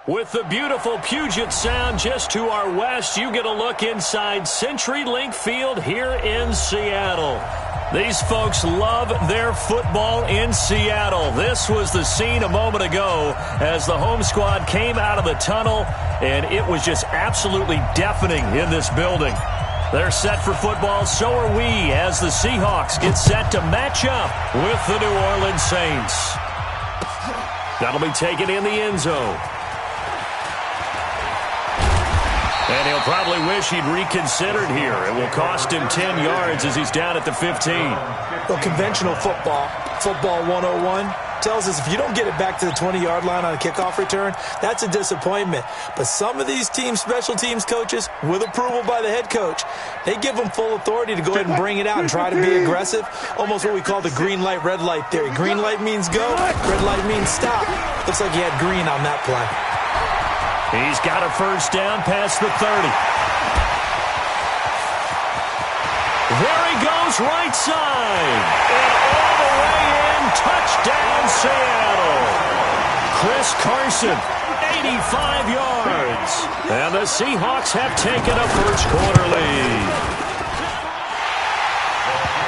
With the beautiful Puget Sound just to our west, you get a look inside CenturyLink Field here in Seattle. These folks love their football in Seattle. This was the scene a moment ago as the home squad came out of the tunnel, and it was just absolutely deafening in this building. They're set for football, so are we, as the Seahawks get set to match up with the New Orleans Saints. That'll be taken in the end zone. And he'll probably wish he'd reconsidered here. It will cost him 10 yards as he's down at the 15. Well, conventional football 101, tells us if you don't get it back to the 20-yard line on a kickoff return, that's a disappointment. But some of these teams, special teams coaches, with approval by the head coach, they give them full authority to go ahead and bring it out and try to be aggressive. Almost what we call the green light, red light theory. Green light means go, red light means stop. Looks like he had green on that play. He's got a first down past the 30. There he goes, right side. And all the way in, touchdown Seattle. Chris Carson, 85 yards. And the Seahawks have taken a first quarter lead.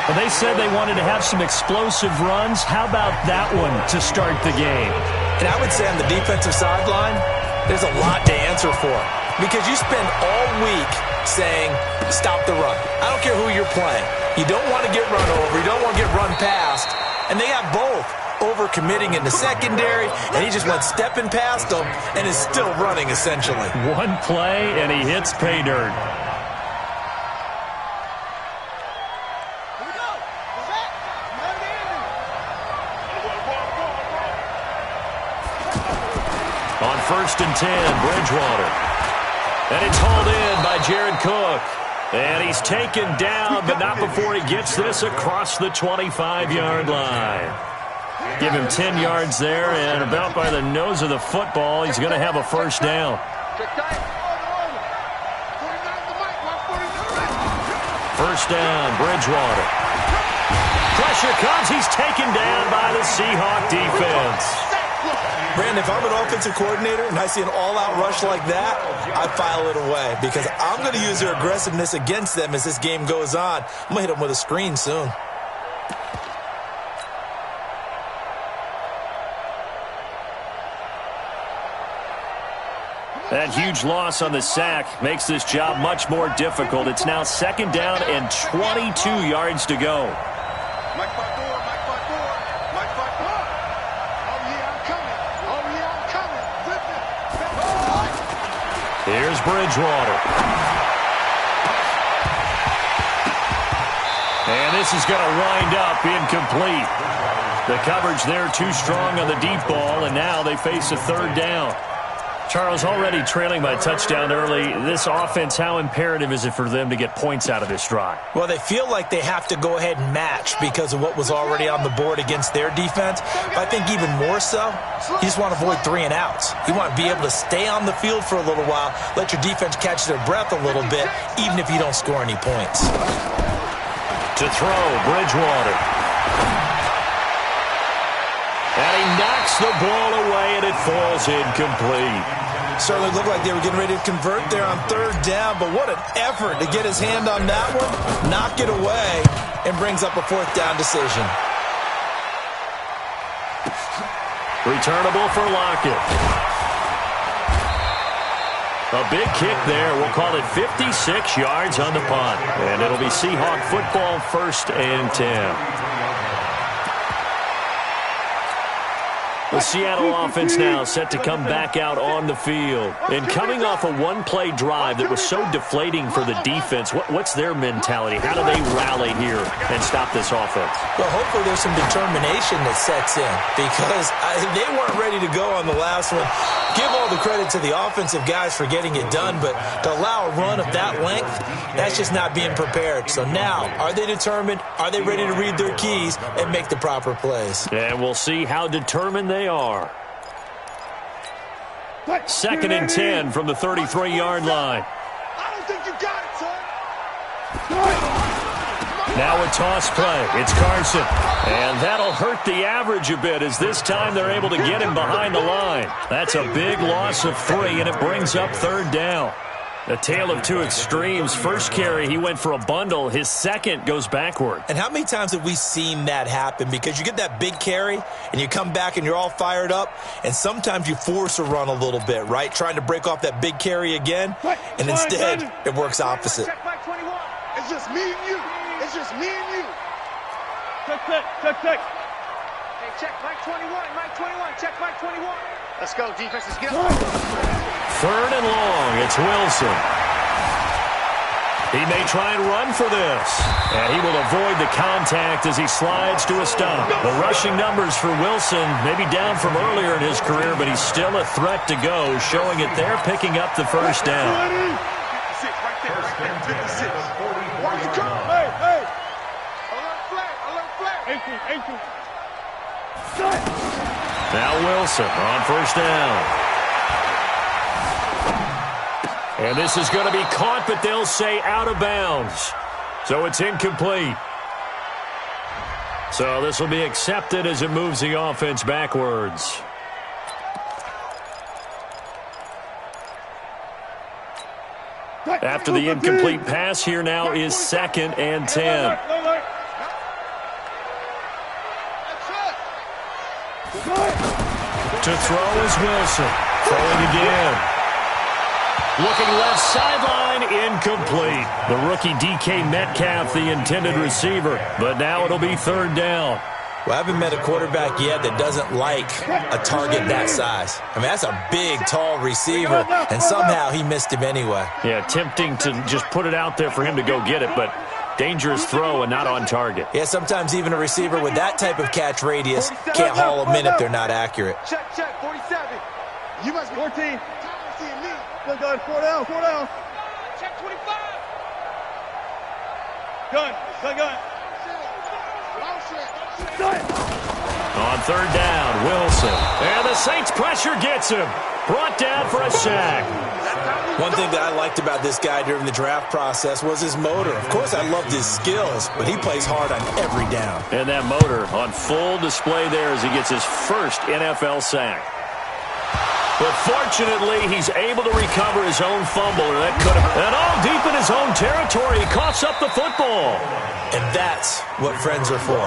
Well, they said they wanted to have some explosive runs. How about that one to start the game? And I would say on the defensive sideline, there's a lot to answer for because you spend all week saying, stop the run. I don't care who you're playing. You don't want to get run over. You don't want to get run past. And they got both. Over-committing in the secondary, and he just went stepping past them and is still running, essentially. One play, and he hits pay dirt. On 1st and 10, Bridgewater. And it's hauled in by Jared Cook. And he's taken down, but not before he gets this across the 25-yard line. Give him 10 yards there, and about by the nose of the football, he's going to have a first down. First down, Bridgewater. Pressure comes. He's taken down by the Seahawk defense. Brandon, if I'm an offensive coordinator and I see an all-out rush like that, I file it away because I'm going to use their aggressiveness against them as this game goes on. I'm going to hit them with a screen soon. That huge loss on the sack makes this job much more difficult. It's now 2nd down and 22 yards to go. Here's Bridgewater. And this is going to wind up incomplete. The coverage there too strong on the deep ball, and now they face a 3rd down. Charles, already trailing by touchdown early. This offense, how imperative is it for them to get points out of this drive? Well, they feel like they have to go ahead and match because of what was already on the board against their defense. But I think even more so, you just want to avoid 3 and outs. You want to be able to stay on the field for a little while, let your defense catch their breath a little bit, even if you don't score any points. To throw, Bridgewater. And he knocks the ball away, and it falls incomplete. Certainly looked like they were getting ready to convert there on 3rd down, but what an effort to get his hand on that one, knock it away, and brings up a 4th down decision. Returnable for Lockett. A big kick there. We'll call it 56 yards on the punt. And it'll be Seahawk football, 1st and 10. The Seattle offense now set to come back out on the field. And coming off a one-play drive that was so deflating for the defense, what's their mentality? How do they rally here and stop this offense? Well, hopefully there's some determination that sets in because they weren't ready to go on the last one. Give all the credit to the offensive guys for getting it done, but to allow a run of that length, that's just not being prepared. So now, are they determined? Are they ready to read their keys and make the proper plays? And we'll see how determined they are. 2nd and 10 from the 33-yard line. I don't think you got it, son. Now a toss play. It's Carson. And that'll hurt the average a bit as this time they're able to get him behind the line. That's a big loss of 3, and it brings up 3rd down. A tale of two extremes. First carry, he went for a bundle. His second goes backward. And how many times have we seen that happen? Because you get that big carry, and you come back and you're all fired up, and sometimes you force a run a little bit, right? Trying to break off that big carry again, and instead it works opposite. Check back 21. It's just me and you. It's just me and you. Check. Hey, check back 21. Mike 21. Check back 21. Let's go, defense. Let's get up. 3rd and long. It's Wilson. He may try and run for this. And he will avoid the contact as he slides to a stop. The rushing numbers for Wilson may be down from earlier in his career, but he's still a threat to go, showing it there, picking up the 1st down. 56, right there, 56. Watch it come. Hey. Alert flag. Ankle. Now Wilson on 1st down. And this is going to be caught, but they'll say out of bounds. So it's incomplete. So this will be accepted as it moves the offense backwards. After the incomplete pass, here now is 2nd and 10. To throw is Wilson. Throwing again. Looking left sideline, incomplete. The rookie DK Metcalf, the intended receiver. But now it'll be 3rd down. Well, I haven't met a quarterback yet that doesn't like a target that size. I mean, that's a big, tall receiver, and somehow he missed him anyway. Yeah, tempting to just put it out there for him to go get it, but dangerous throw and not on target. Yeah, sometimes even a receiver with that type of catch radius can't haul them in if they're not accurate. Check, 47. You must be 14. seeing me. Good, 4 down. Check 25. Gun. On 3rd down, Wilson. And the Saints pressure gets him. Brought down for a sack. One thing that I liked about this guy during the draft process was his motor. Of course, I loved his skills, but he plays hard on every down. And that motor on full display there as he gets his first NFL sack. But fortunately, he's able to recover his own fumble, or that could have... And all deep in his own territory, he coughs up the football. And that's what friends are for.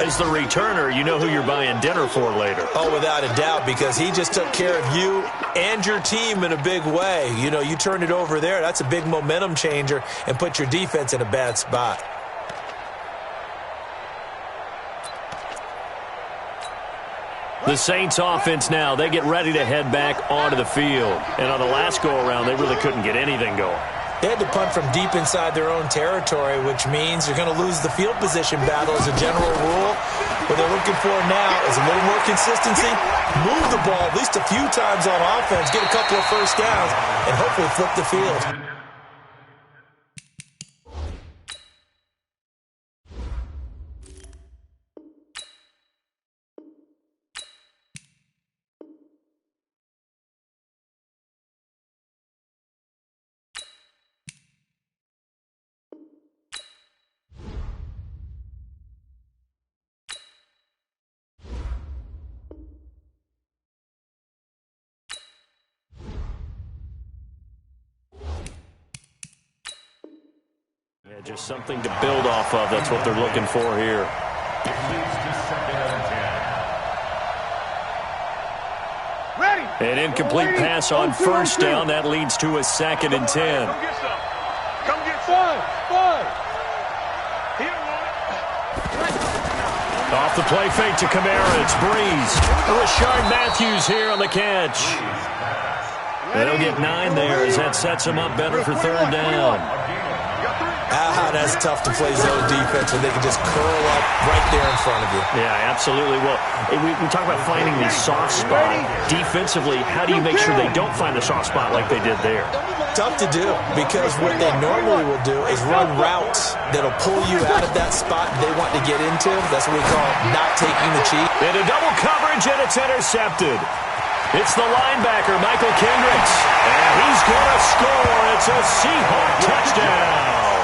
As the returner, you know who you're buying dinner for later. Oh, without a doubt, because he just took care of you and your team in a big way. You know, you turned it over there. That's a big momentum changer and put your defense in a bad spot. The Saints offense now, they get ready to head back onto the field. And on the last go-around, they really couldn't get anything going. They had to punt from deep inside their own territory, which means you're going to lose the field position battle as a general rule. What they're looking for now is a little more consistency, move the ball at least a few times on offense, get a couple of 1st downs, and hopefully flip the field. Yeah, just something to build off of. That's what they're looking for here. Ready. An incomplete pass on 1st down. That leads to a 2nd and 10. Come get some. Come get some. He don't want it. Off the play fake to Kamara. It's Breeze. Rashard Matthews here on the catch. They'll get 9 there as that sets him up better for 3rd down. That's tough to play zone defense when they can just curl up right there in front of you. Yeah, absolutely. Well, we talk about finding the soft spot. Defensively, how do you make sure they don't find the soft spot like they did there? Tough to do, because what they normally will do is run routes that'll pull you out of that spot they want to get into. That's what we call not taking the cheat. Into double coverage, and it's intercepted. It's the linebacker, Michael Kendricks. And he's going to score. It's a Seahawk touchdown.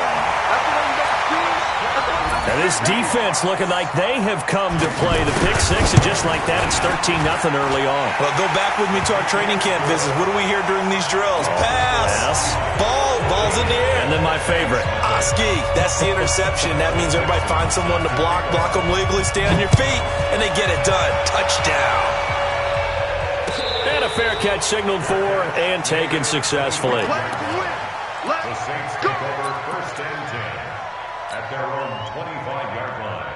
And this defense looking like they have come to play. The pick six, and just like that, it's 13-0 early on. Well, go back with me to our training camp visits. What do we hear during these drills? Pass. Yes. Ball's in the air. And then my favorite. Oski, that's the interception. That means everybody finds someone to block them legally, stay on your feet, and they get it done. Touchdown. And a fair catch signaled for and taken successfully. Let's The Saints go. take over first and 10 at their own 25-yard line.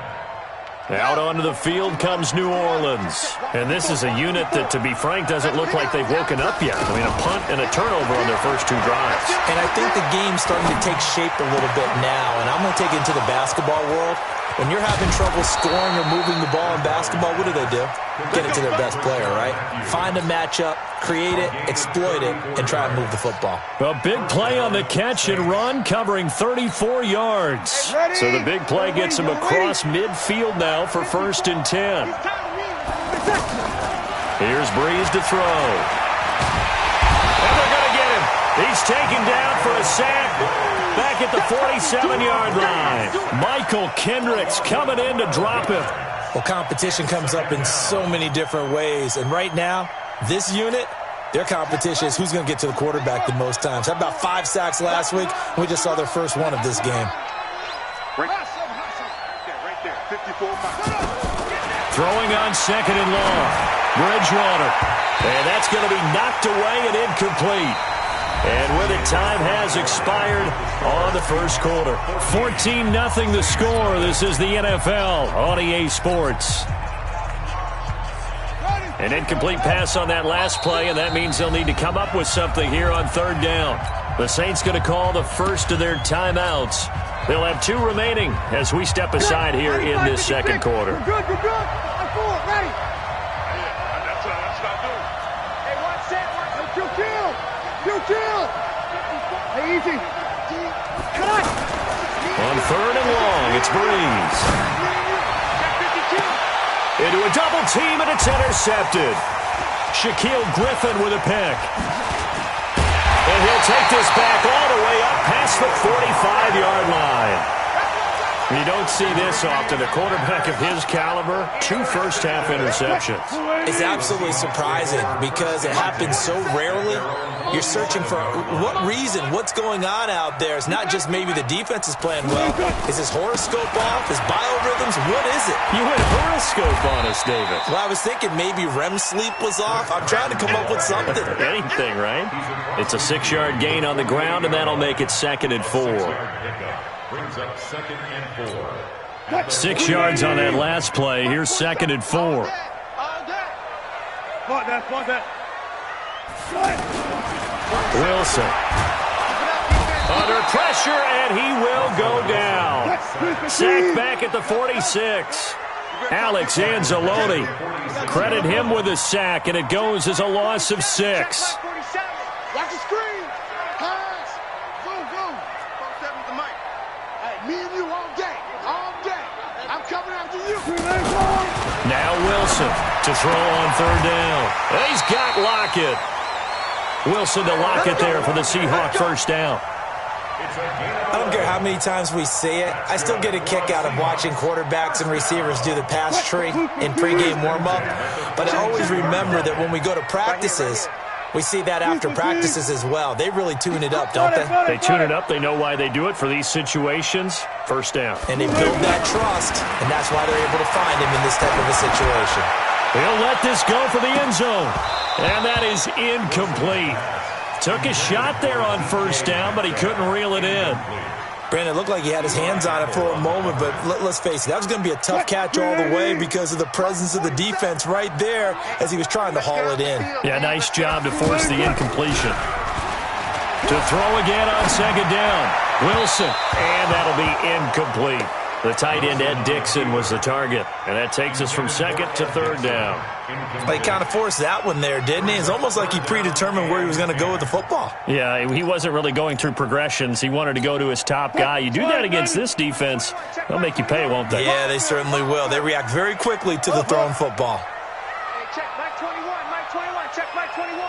Out onto the field comes New Orleans. And this is a unit that, to be frank, doesn't look like they've woken up yet. I mean, a punt and a turnover on their first two drives. And I think the game's starting to take shape a little bit now, and I'm going to take it into the basketball world. When you're having trouble scoring or moving the ball in basketball, what do? Get it to their best player, right? Find a matchup, create it, exploit it, and try and move the football. A big play on the catch and run, covering 34 yards. So the big play gets him across midfield now for first and 10. Here's Breeze to throw. And they're going to get him. He's taken down for a sack back at the 47-yard line. Michael Kendricks coming in to drop him. Well, competition comes up in so many different ways, and right now, this unit, their competition is who's going to get to the quarterback the most times. Had about 5 sacks last week, and we just saw their first one of this game. Right there, 54 miles. Throwing on second and long. Bridgewater. And that's going to be knocked away and incomplete. And with it, time has expired on the first quarter. 14-0 the score. This is the NFL on EA Sports. An incomplete pass on that last play, and that means they'll need to come up with something here on third down. The Saints going to call the first of their timeouts. They'll have 2 remaining as we step aside here in this second quarter. You're good. Ready. That's what I do. Hey, watch that. You kill. Hey, easy. Cut. On third and long, it's Breeze. Into a double team, and it's intercepted. Shaquille Griffin with a pick. And he'll take this back all the way up past the 45-yard line. You don't see this often. A quarterback of his caliber, 2 first-half interceptions. It's absolutely surprising because it happens so rarely. You're searching for what reason, what's going on out there. It's not just maybe the defense is playing well. Is his horoscope off? His biorhythms? What is it? You went horoscope on us, David. Well, I was thinking maybe REM sleep was off. I'm trying to come up with something. Anything, right? It's a 6-yard gain on the ground, and that'll make it 2nd and 4. Brings up 2nd and 4. 6 yards on that last play. Here's 2nd and 4. All day. Point that. Wilson. Under pressure, and he will go down. Sacked back at the 46. Alex Anzalone. Credit him with a sack, and it goes as a loss of 6. Watch the screen. Pass. Go. 47 the mic. Hey, me and you all day. I'm coming after you. Now Wilson to throw on third down. He's got Lockett. Wilson to Lockett there for the Seahawk first down. I don't care how many times we say it. I still get a kick out of watching quarterbacks and receivers do the pass tree in pregame warm-up. But I always remember that when we go to practices, we see that after practices as well. They really tune it up, don't they? They tune it up. They know why they do it for these situations. First down. And they build that trust, and that's why they're able to find him in this type of a situation. He'll let this go for the end zone. And that is incomplete. Took a shot there on first down, but he couldn't reel it in. Brandon, it looked like he had his hands on it for a moment, but let's face it, that was going to be a tough catch all the way because of the presence of the defense right there as he was trying to haul it in. Yeah, nice job to force the incompletion. To throw again on second down. Wilson, and that'll be incomplete. The tight end, Ed Dixon, was the target, and that takes us from second to third down. He kind of forced that one there, didn't he? It's almost like he predetermined where he was going to go with the football. Yeah, he wasn't really going through progressions. He wanted to go to his top guy. You do that against this defense, they'll make you pay, won't they? Yeah, they certainly will. They react very quickly to the thrown football. Hey, check Mike 21. Check Mike 21.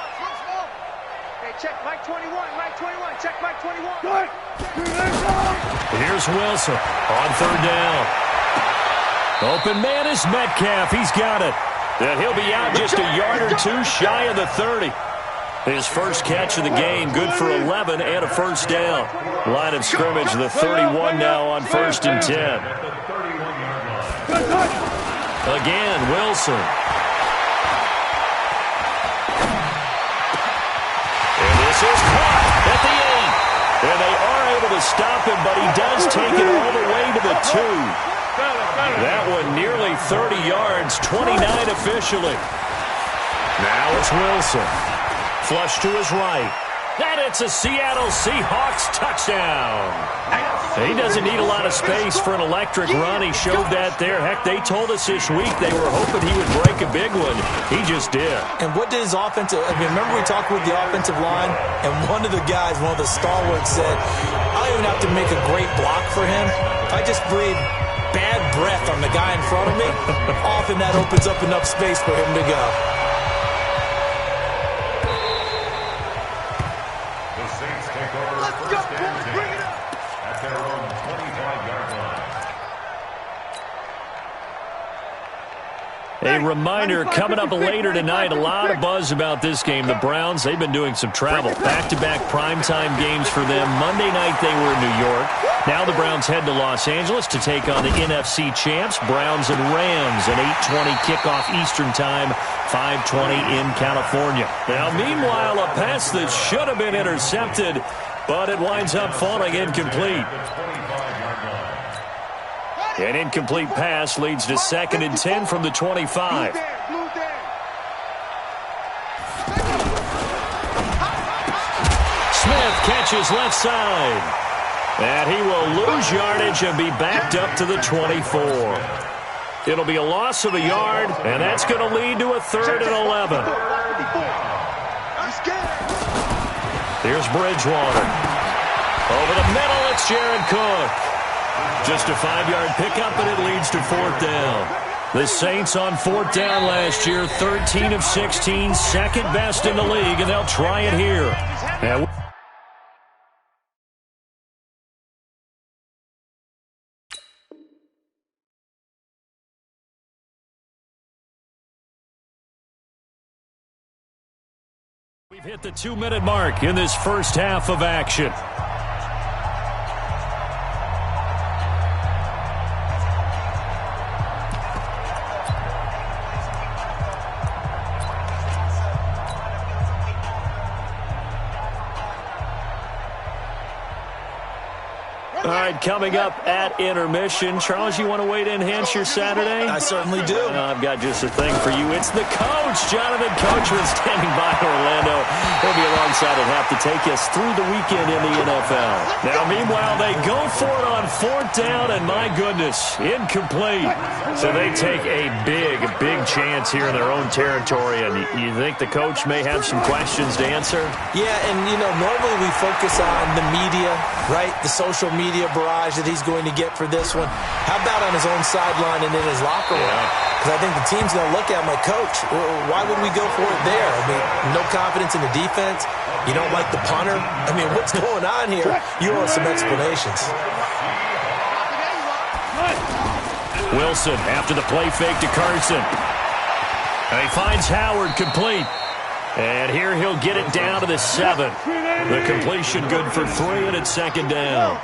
Hey, check Mike 21, Mike 21, check Mike 21. Good. Here's Wilson on third down. Open man is Metcalf. He's got it. And he'll be out just a yard or two shy of the 30. His first catch of the game, good for 11 and a first down. Line of scrimmage, the 31 now on 1st and 10. Again, Wilson. And this is caught at the 8. And they are able to stop him, but he does take it all the way to the 2. That one nearly 30 yards, 29 officially. Now it's Wilson. Flush to his right. And it's a Seattle Seahawks touchdown. He doesn't need a lot of space for an electric run. He showed that there. Heck, they told us this week they were hoping he would break a big one. He just did. And what did his offensive... I mean, remember we talked with the offensive line, and one of the guys, one of the stalwarts said, I don't even have to make a great block for him. If I just breathe bad breath on the guy in front of me, often that opens up enough space for him to go. The Saints take over first and 10 at their own 25-yard line. A reminder, coming up later tonight, a lot of buzz about this game. The Browns, they've been doing some travel. Back-to-back primetime games for them. Monday night they were in New York. Now the Browns head to Los Angeles to take on the NFC champs, Browns and Rams, an 8:20 kickoff Eastern time, 5:20 in California. Now, meanwhile, a pass that should have been intercepted, but it winds up falling incomplete. An incomplete pass leads to 2nd and 10 from the 25. Smith catches left side. And he will lose yardage and be backed up to the 24. It'll be a loss of a yard, and that's going to lead to a 3rd and 11. Here's Bridgewater. Over the middle, it's Jared Cook. Just a 5-yard pickup, and it leads to 4th down. The Saints on 4th down last year, 13 of 16, second best in the league, and they'll try it here. And we've hit the 2-minute mark in this first half of action. All right, coming up at intermission. Charles, you want to wait to enhance your Saturday? I certainly do. I've got just a thing for you. It's the coach, Jonathan Coachman, standing by Orlando. He'll be alongside at half to take us through the weekend in the NFL. Now, meanwhile, they go for it on 4th down, and my goodness, incomplete. So they take a big chance here in their own territory, and you think the coach may have some questions to answer? Yeah, and, normally we focus on the media, right? The social media barrage that he's going to get for this one. How about on his own sideline and in his locker room? Because I think the team's going to look at him like, Coach, why would we go for it there? I mean, no confidence in the defense. You don't like the punter. I mean, what's going on here? You owe us some explanations. Wilson after the play fake to Carson. And he finds Howard complete. And here he'll get it down to the 7. The completion good for 3, and it's 2nd down.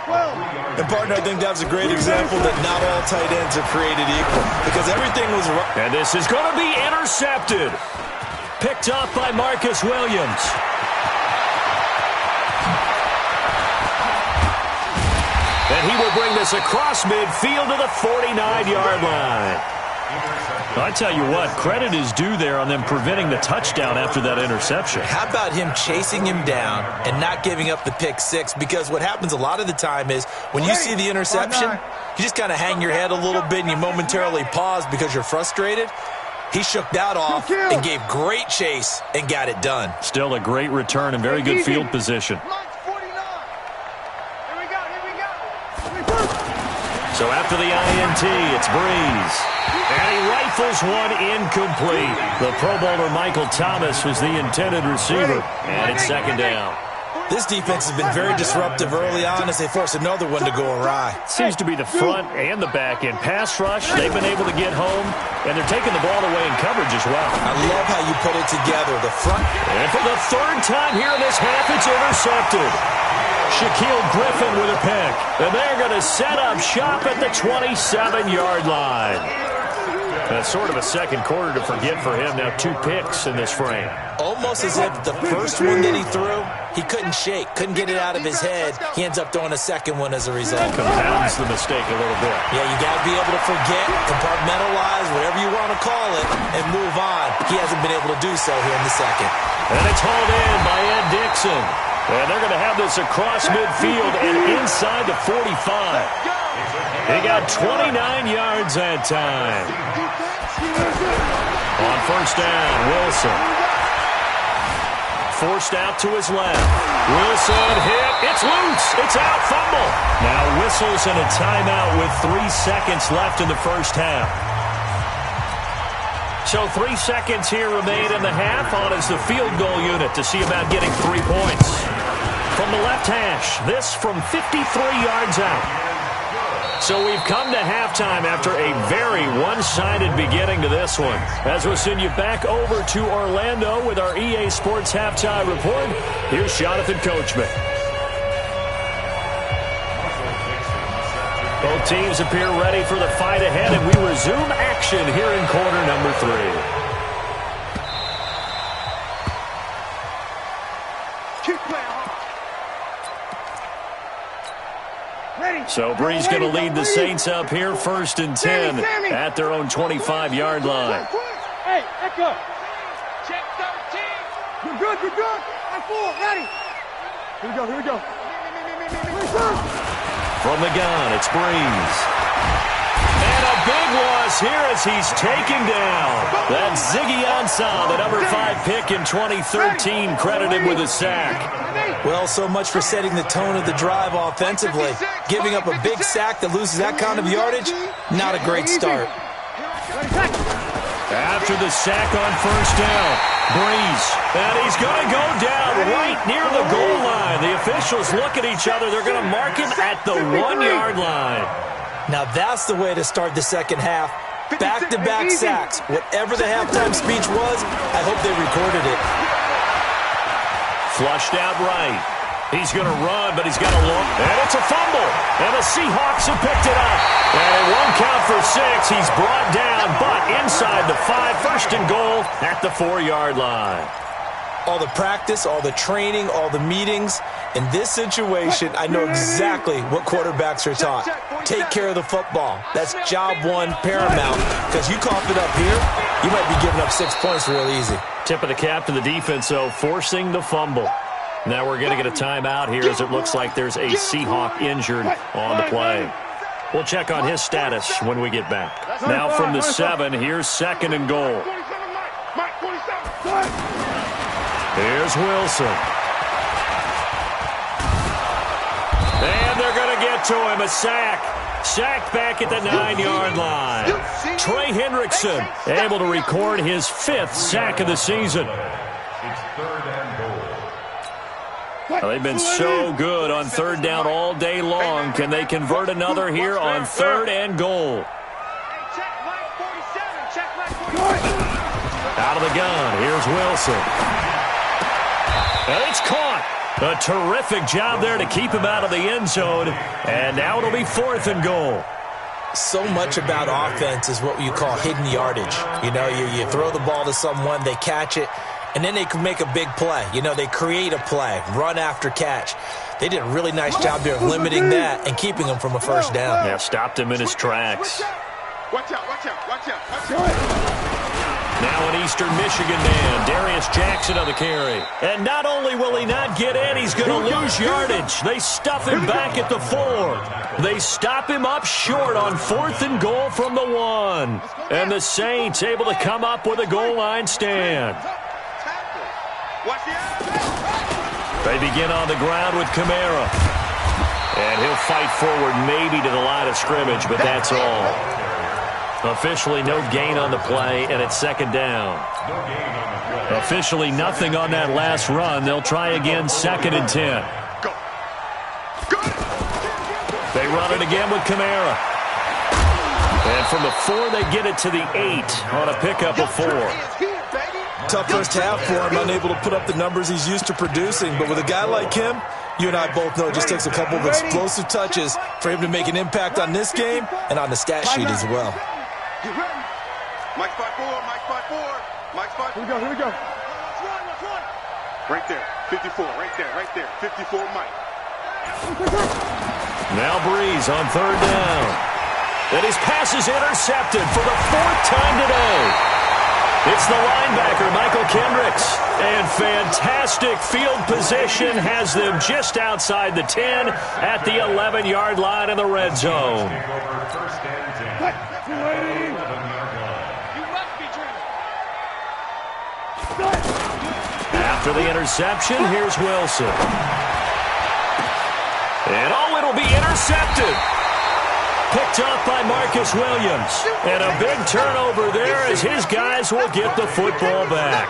And, partner, I think that was a great example that not all tight ends are created equal. Because everything was right. And this is going to be intercepted. Picked up by Marcus Williams. And he will bring this across midfield to the 49-yard line. I tell you what, credit is due there on them preventing the touchdown after that interception. How about him chasing him down and not giving up the pick 6? Because what happens a lot of the time is when you see the interception, you just kind of hang your head a little bit and you momentarily pause because you're frustrated. He shook that off and gave great chase and got it done. Still a great return and very good field position. So after the INT, it's Breeze. And he right rifles one incomplete. The Pro Bowler Michael Thomas was the intended receiver, and it's second down. This defense has been very disruptive early on as they force another one to go awry. Seems to be the front and the back end. Pass rush, they've been able to get home, and they're taking the ball away in coverage as well. I love how you put it together. The front. And for the third time here in this half, it's intercepted. Shaquille Griffin with a pick. And they're going to set up shop at the 27-yard line. That's sort of a second quarter to forget for him. Now 2 picks in this frame. Almost as if the first one that he threw, he couldn't shake, couldn't get it out of his head. He ends up throwing a second one as a result. Compounds the mistake a little bit. Yeah, you got to be able to forget, compartmentalize, whatever you want to call it, and move on. He hasn't been able to do so here in the second. And it's hauled in by Ed Dixon. And they're going to have this across midfield and inside the 45. He got 29 yards that time. On first down, Wilson. Forced out to his left. Wilson hit. It's loose. It's out. Fumble. Now whistles and a timeout with 3 seconds left in the first half. So 3 seconds here remain in the half. On is the field goal unit to see about getting 3 points. From the left hash, this from 53 yards out. So we've come to halftime after a very one-sided beginning to this one. As we'll send you back over to Orlando with our EA Sports Halftime Report, here's Jonathan Coachman. Both teams appear ready for the fight ahead, and we resume action here in quarter number 3. So Bree's going to lead the Saints up here, first and 10 at their own 25-yard line. Hey, Echo. Check 13. You're good, you're good. I'm full, ready. Here we go, here we go. From the gun, it's Breeze. And a big loss here as he's taken down. That's Ziggy Ansah, the number 5 pick in 2013, credited with a sack. Well, so much for setting the tone of the drive offensively. Giving up a big sack that loses that kind of yardage, not a great start. After the sack on first down, Breeze. And he's going to go down right near the goal line. The officials look at each other. They're going to mark him at the 1-yard line. Now that's the way to start the second half. Back-to-back sacks. Whatever the halftime speech was, I hope they recorded it. Flushed out right. He's going to run, but he's got a long... And it's a fumble. And the Seahawks have picked it up. And it won't count for 6. He's brought down, but inside the 5. First and goal at the 4-yard line. All the practice, all the training, all the meetings. In this situation, I know exactly what quarterbacks are taught. Take care of the football. That's job one, paramount. Because you cough it up here, you might be giving up 6 points real easy. Tip of the cap to the defense, though, forcing the fumble. Now we're going to get a timeout here as it looks like there's a Seahawk injured on the play. We'll check on his status when we get back. Now from the 7, here's second and goal. Here's Wilson. And they're going to get to him, a sack. Sacked back at the 9-yard line. Trey Hendrickson able to record his 5th sack of the season. It's third and goal. Well, they've been so good on third down all day long. Can they convert another here on third and goal? Out of the gun, here's Wilson. And it's caught. A terrific job there to keep him out of the end zone. And now it'll be 4th and goal. So much about offense is what you call hidden yardage. You know, you throw the ball to someone, they catch it, and then they can make a big play. You know, they create a play, run after catch. They did a really nice job there of limiting that and keeping him from a first down. Yeah, stopped him in his tracks. Watch out, watch out, watch out, watch out. Now an Eastern Michigan man, Darius Jackson on the carry. And not only will he not get in, he's going to lose yardage. They stuff him back at the 4. They stop him up short on 4th and goal from the 1. And the Saints able to come up with a goal line stand. They begin on the ground with Kamara. And he'll fight forward maybe to the line of scrimmage, but that's all. Officially no gain on the play, and it's second down. Officially nothing on that last run. They'll try again, 2nd and 10. Go. Go. They run it again with Kamara. And from the 4, they get it to the 8 on a pickup of 4. Tough first half for him, unable to put up the numbers he's used to producing. But with a guy like him, you and I both know it just takes a couple of explosive touches for him to make an impact on this game and on the stat sheet as well. Mike 5-4, Mike 5-4, Mike 5. Here we go, here we go. Right there, 54, right there, 54, Mike. Now Breeze on 3rd down. And his pass is intercepted for the 4th time today. It's the linebacker, Michael Kendricks. And fantastic field position has them just outside the 10 at the 11-yard line in the red zone. After the interception, here's Wilson. And it'll be intercepted. Picked up by Marcus Williams. And a big turnover there as his guys will get the football back.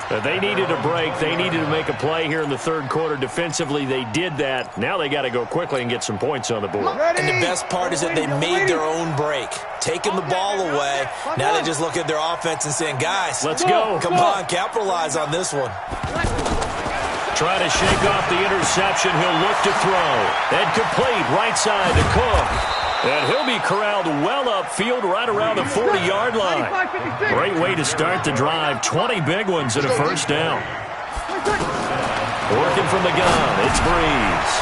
But they needed a break. They needed to make a play here in the 3rd quarter. Defensively, they did that. Now they got to go quickly and get some points on the board. And the best part is that they made their own break, taking the ball away. Now they just look at their offense and saying, guys, let's go. Come on, capitalize on this one. Try to shake off the interception. He'll look to throw. And complete right side to Cook. And he'll be corralled well upfield right around the 40-yard line. Great way to start the drive. 20 big ones and a first down. Working from the gun, it's Breeze.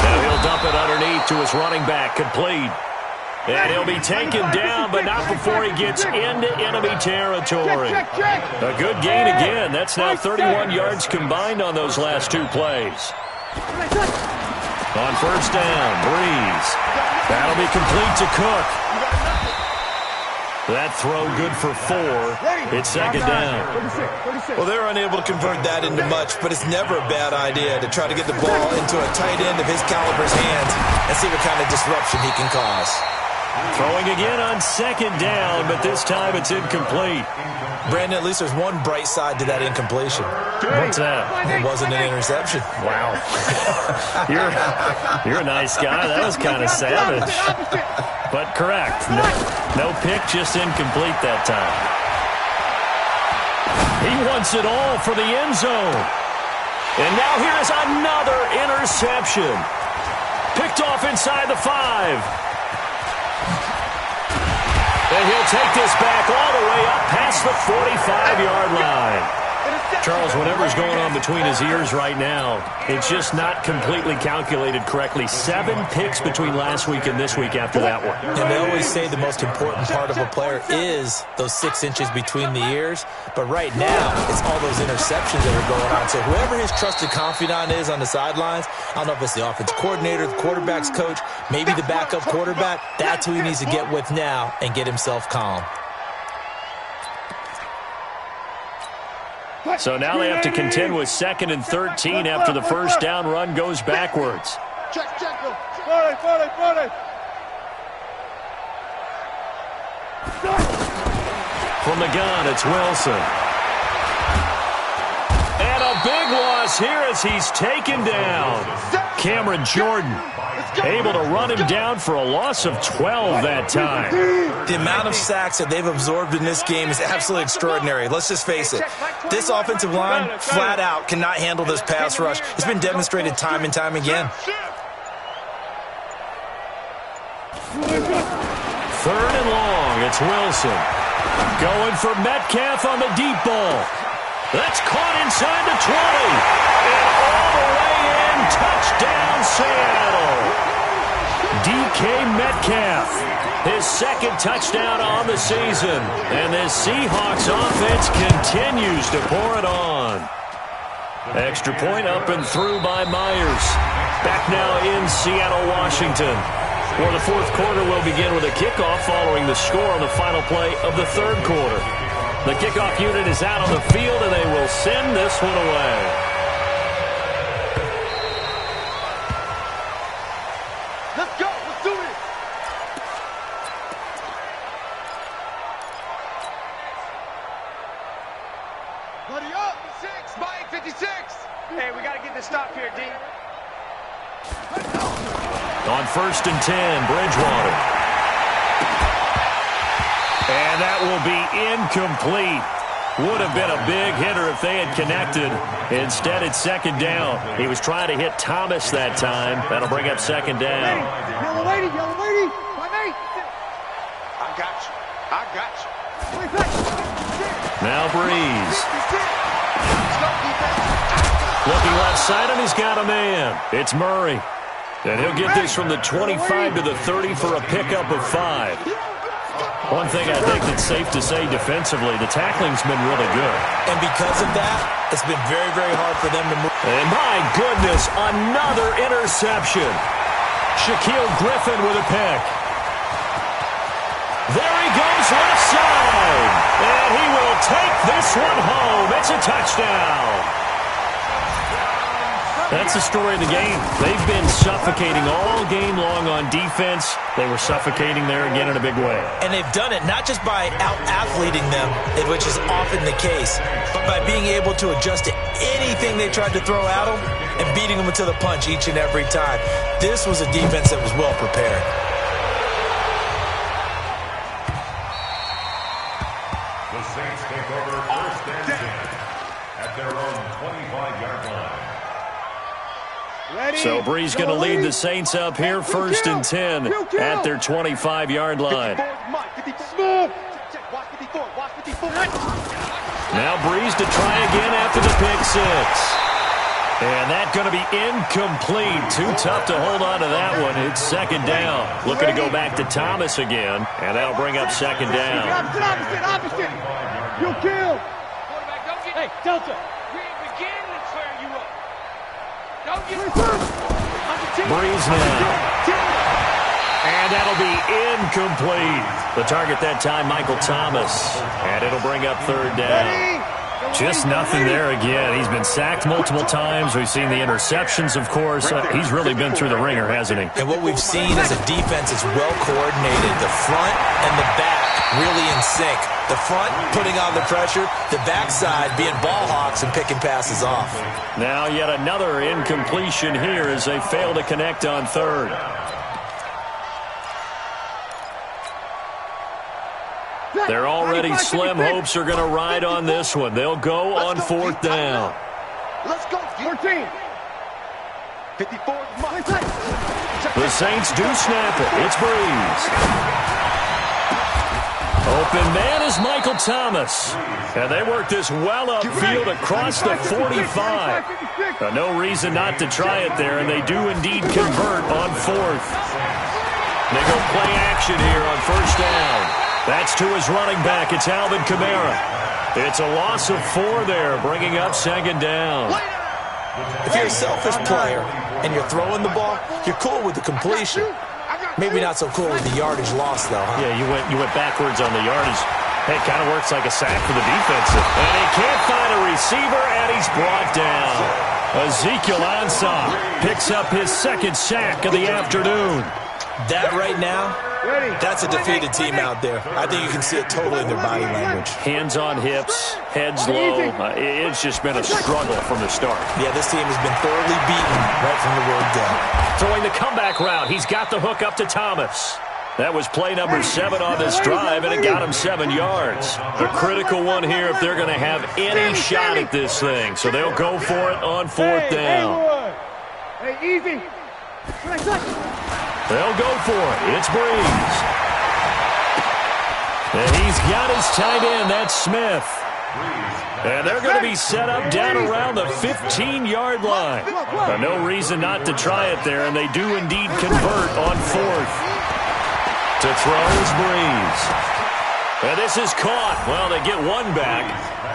Now he'll dump it underneath to his running back, complete. And he'll be taken down, but not before he gets into enemy territory. A good gain again. That's now 31 yards combined on those last 2 plays. On first down, Breeze. That'll be complete to Cook. That throw good for 4. It's second down. Well, they're unable to convert that into much, but it's never a bad idea to try to get the ball into a tight end of his caliber's hands and see what kind of disruption he can cause. Throwing again on second down, but this time it's incomplete. Brandon, at least there's one bright side to that incompletion. What's that? It wasn't an interception. Wow. You're a nice guy. That was kind of savage. But correct. No pick, just incomplete that time. He wants it all for the end zone. And now here's another interception. Picked off inside the 5. And he'll take this back all the way up past the 45-yard line. Charles, whatever's going on between his ears right now, it's just not completely calculated correctly. 7 picks between last week and this week after that one. And they always say the most important part of a player is those 6 inches between the ears. But right now, it's all those interceptions that are going on. So whoever his trusted confidant is on the sidelines, I don't know if it's the offense coordinator, the quarterback's coach, maybe the backup quarterback, that's who he needs to get with now and get himself calm. So now they have to contend with 2nd and 13 after the first down run goes backwards. Check, go. 40. From the gun, it's Wilson. And a big loss here as he's taken down. Cameron Jordan able to run him down for a loss of 12 that time. The amount of sacks that they've absorbed in this game is absolutely extraordinary. Let's just face it. This offensive line, flat out, cannot handle this pass rush. It's been demonstrated time and time again. 3rd and long, it's Wilson. Going for Metcalf on the deep ball. That's caught inside the 20. And all the way in, touchdown Seattle. DK Metcalf, his 2nd touchdown on the season. And this Seahawks offense continues to pour it on. Extra point up and through by Myers. Back now in Seattle, Washington. Well, the 4th quarter will begin with a kickoff following the score on the final play of the 3rd quarter. The kickoff unit is out on the field, and they will send this one away. Let's go. Let's do this. Buddy up. 56. Mike, 56. Hey, we got to get this stop here, D. On 1st and 10, Bridgewater. And that will be incomplete. Would have been a big hitter if they had connected. Instead, it's 2nd down. He was trying to hit Thomas that time. That'll bring up 2nd down. Yellow lady, my mate. I got you. I got you. Now Breeze. Looking left side, and he's got a man. It's Murray. And he'll get this from the 25 to the 30 for a pickup of 5. One thing I think that's safe to say defensively, the tackling's been really good. And because of that, it's been very, very hard for them to move. And my goodness, another interception. Shaquille Griffin with a pick. There he goes left side. And he will take this one home. It's a touchdown. That's the story of the game. They've been suffocating all game long on defense. They were suffocating there again in a big way. And they've done it not just by out-athleting them, which is often the case, but by being able to adjust to anything they tried to throw at them and beating them to the punch each and every time. This was a defense that was well prepared. The Saints take over 1st and 10 at their own 25-yard line. So Breeze going to lead the Saints up here, 1st and 10 at their 25-yard line. Now Breeze to try again after the pick 6. And that's going to be incomplete. Too tough to hold on to that one. It's 2nd down. Looking to go back to Thomas again, and that'll bring up 2nd down. Opposite. You kill. Hey, Delta. Breeze now. And that'll be incomplete. The target that time, Michael Thomas. And it'll bring up 3rd down. Just nothing there again. He's been sacked multiple times. We've seen the interceptions, of course. He's really been through the ringer, hasn't he? And what we've seen is a defense that's well coordinated. The front and the back really in sync. The front putting on the pressure, the backside being ball hawks and picking passes off. Now yet another incompletion here as they fail to connect on 3rd. They're already slim. Hopes are going to ride on this one. They'll go on 4th down. Let's go. 14. 54. The Saints do snap it. It's Breeze. Open man is Michael Thomas. And they work this well upfield across the 45. No reason not to try it there, and they do indeed convert on 4th. They go play action here on 1st down. That's to his running back. It's Alvin Kamara. It's a loss of 4 there, bringing up 2nd down. If you're a selfish player and you're throwing the ball, you're cool with the completion. Maybe not so cool with the yardage loss, though, huh? Yeah, you went backwards on the yardage. Hey, it kind of works like a sack for the defensive. And he can't find a receiver, and he's brought down. Ezekiel Ansah picks up his 2nd sack of the afternoon. That right now, that's a defeated team out there. I think you can see it totally in their body language. Hands on hips, heads low. It's just been a struggle from the start. Yeah, this team has been thoroughly beaten right from the word go. Throwing the comeback route. He's got the hook up to Thomas. That was play number 7 on this drive, and it got him 7 yards. A critical one here if they're going to have any shot at this thing. So they'll go for it on 4th down. Hey, easy. They'll go for it. It's Breeze. And he's got his tight end. That's Smith. And they're going to be set up down around the 15-yard line. No reason not to try it there, and they do indeed convert on 4th. To throw is Breeze. And this is caught. Well, they get one back,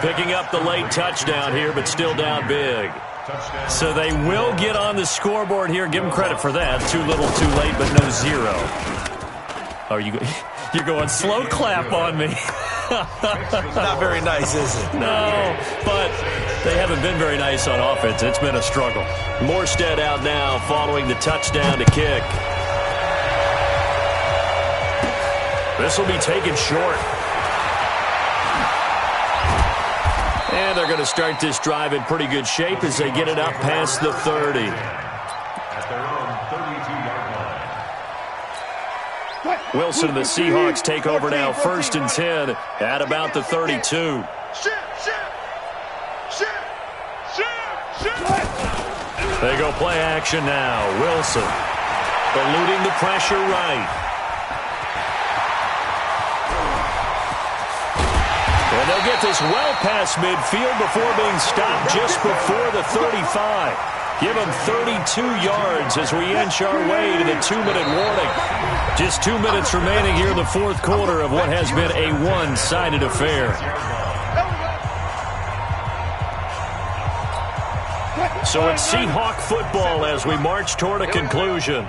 picking up the late touchdown here, but still down big. So they will get on the scoreboard here. Give them credit for that. Too little, too late, but no 0. Oh, you're going slow clap on me. Not very nice, is it? No, but they haven't been very nice on offense. It's been a struggle. Morstead out now following the touchdown to kick. This will be taken short. And they're going to start this drive in pretty good shape as they get it up past the 30. At their own 32-yard line. Wilson and the Seahawks take over now, 1st and 10 at about the 32. They go play action now. Wilson eluding the pressure right. And they'll get this well past midfield before being stopped just before the 35. Give them 32 yards as we inch our way to the 2-minute warning. Just 2 minutes remaining here in the fourth quarter of what has been a one-sided affair. So it's Seahawk football as we march toward a conclusion.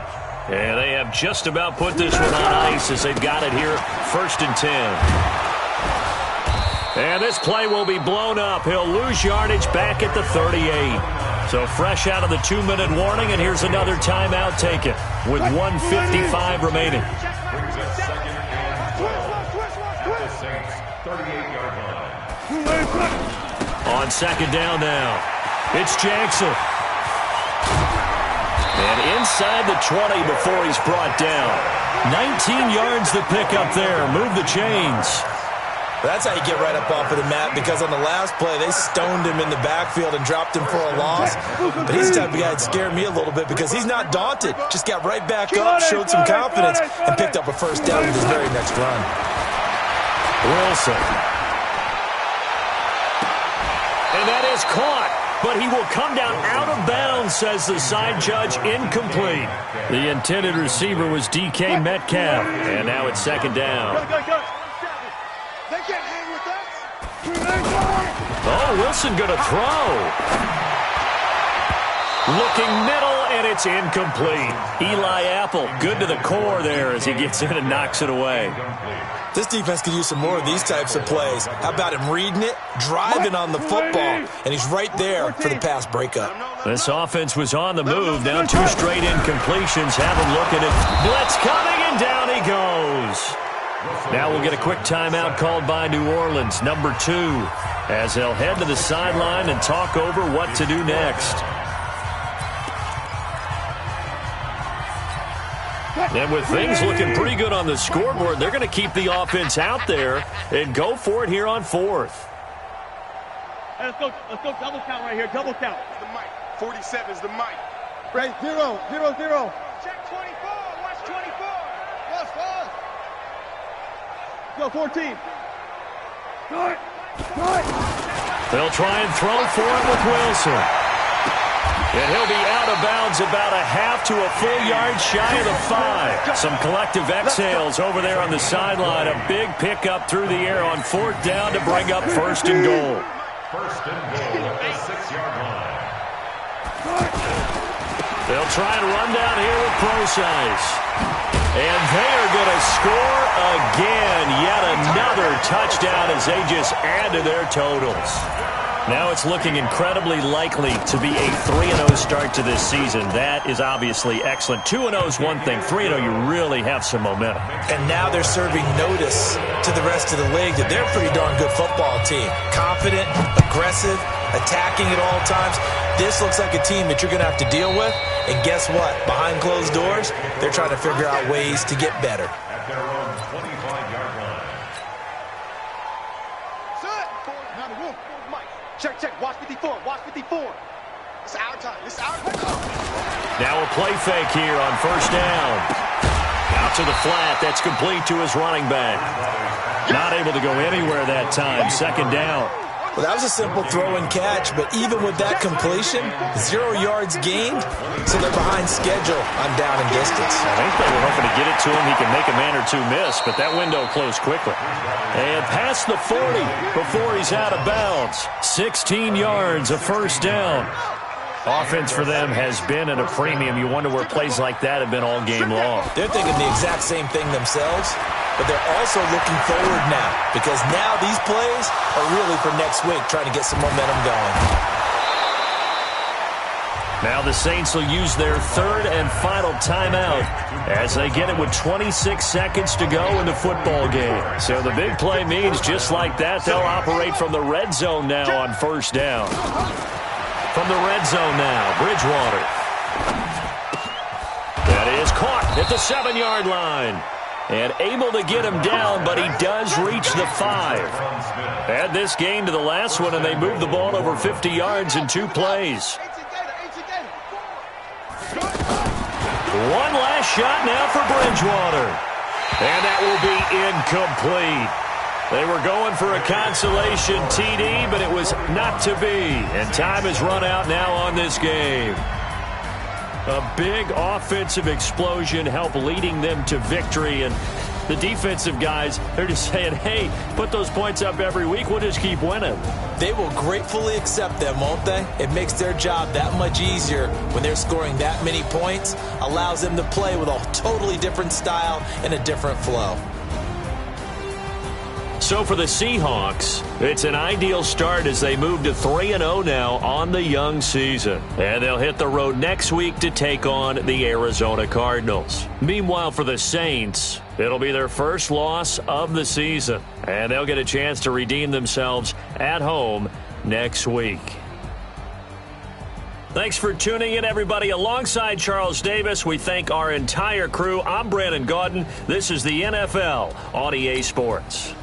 And they have just about put this one on ice as they've got it here, 1st and 10. And this play will be blown up. He'll lose yardage back at the 38. So fresh out of the 2-minute warning, and here's another timeout taken with 1:55 remaining. Brings us 2nd and 12 at the Saints' 38-yard line. On 2nd down now, it's Jackson. And inside the 20 before he's brought down. 19 yards the pick up there. Move the chains. That's how you get right up off of the mat, because on the last play, they stoned him in the backfield and dropped him for a loss. But he's the type of guy that scared me a little bit because he's not daunted. Just got right back up, showed some confidence, and picked up a 1st down with his very next run. Wilson. And that is caught, but he will come down out of bounds, says the side judge, incomplete. The intended receiver was DK Metcalf, and now it's 2nd down. They can't hang with us. Oh, Wilson going to throw. Looking middle, and it's incomplete. Eli Apple, good to the core there as he gets in and knocks it away. This defense could use some more of these types of plays. How about him reading it, driving on the football, and he's right there for the pass breakup. This offense was on the move. Now 2 straight incompletions. Have him looking at blitz coming, and down he goes. Now we'll get a quick timeout called by New Orleans, number 2, as they'll head to the sideline and talk over what to do next. And with things looking pretty good on the scoreboard, they're going to keep the offense out there and go for it here on 4th. Hey, let's go double count right here, double count. The mic. 47 is the mic. Right, 0, 0, 0. Check 24. Watch 24. Yes, fast. Go 14. Good. They'll try and throw for it with Wilson. And he'll be out of bounds about a half to a full yard shy of the 5. Some collective exhales over there on the sideline. A big pickup through the air on 4th down to bring up 1st and goal. 1st and goal at the 6-yard line. They'll try and run down here with Procise. And they are going to score again. Yet another touchdown as they just add to their totals. Now it's looking incredibly likely to be a 3-0 start to this season. That is obviously excellent. 2-0 is one thing. 3-0, you really have some momentum. And now they're serving notice to the rest of the league that they're a pretty darn good football team. Confident, aggressive, attacking at all times. This looks like a team that you're going to have to deal with. And guess what? Behind closed doors, they're trying to figure out ways to get better. At their own 25-yard line. Check. Watch 54. Watch 54. It's our time. It's our time. Now a play fake here on 1st down. Out to the flat. That's complete to his running back. Not able to go anywhere that time. 2nd down. Well, that was a simple throw and catch, but even with that completion, 0 yards gained, so they're behind schedule on down and distance. I think they were hoping to get it to him. He can make a man or 2 miss, but that window closed quickly. And past the 40 before he's out of bounds. 16 yards, a 1st down. Offense for them has been at a premium. You wonder where plays like that have been all game long. They're thinking the exact same thing themselves, but they're also looking forward now, because now these plays are really for next week, trying to get some momentum going. Now the Saints will use their third and final timeout as they get it with 26 seconds to go in the football game. So the big play means just like that, they'll operate from the red zone now on first down. From the red zone now, Bridgewater. That is caught at the 7-yard line. And able to get him down, but he does reach the 5. Add this game to the last one, and they moved the ball over 50 yards in 2 plays. One last shot now for Bridgewater. And that will be incomplete. They were going for a consolation TD, but it was not to be. And time has run out now on this game. A big offensive explosion helped leading them to victory. And the defensive guys, they're just saying, hey, put those points up every week. We'll just keep winning. They will gratefully accept them, won't they? It makes their job that much easier when they're scoring that many points. Allows them to play with a totally different style and a different flow. So for the Seahawks, it's an ideal start as they move to 3-0 now on the young season. And they'll hit the road next week to take on the Arizona Cardinals. Meanwhile, for the Saints, it'll be their first loss of the season. And they'll get a chance to redeem themselves at home next week. Thanks for tuning in, everybody. Alongside Charles Davis, we thank our entire crew. I'm Brandon Gaudin. This is the NFL on EA Sports.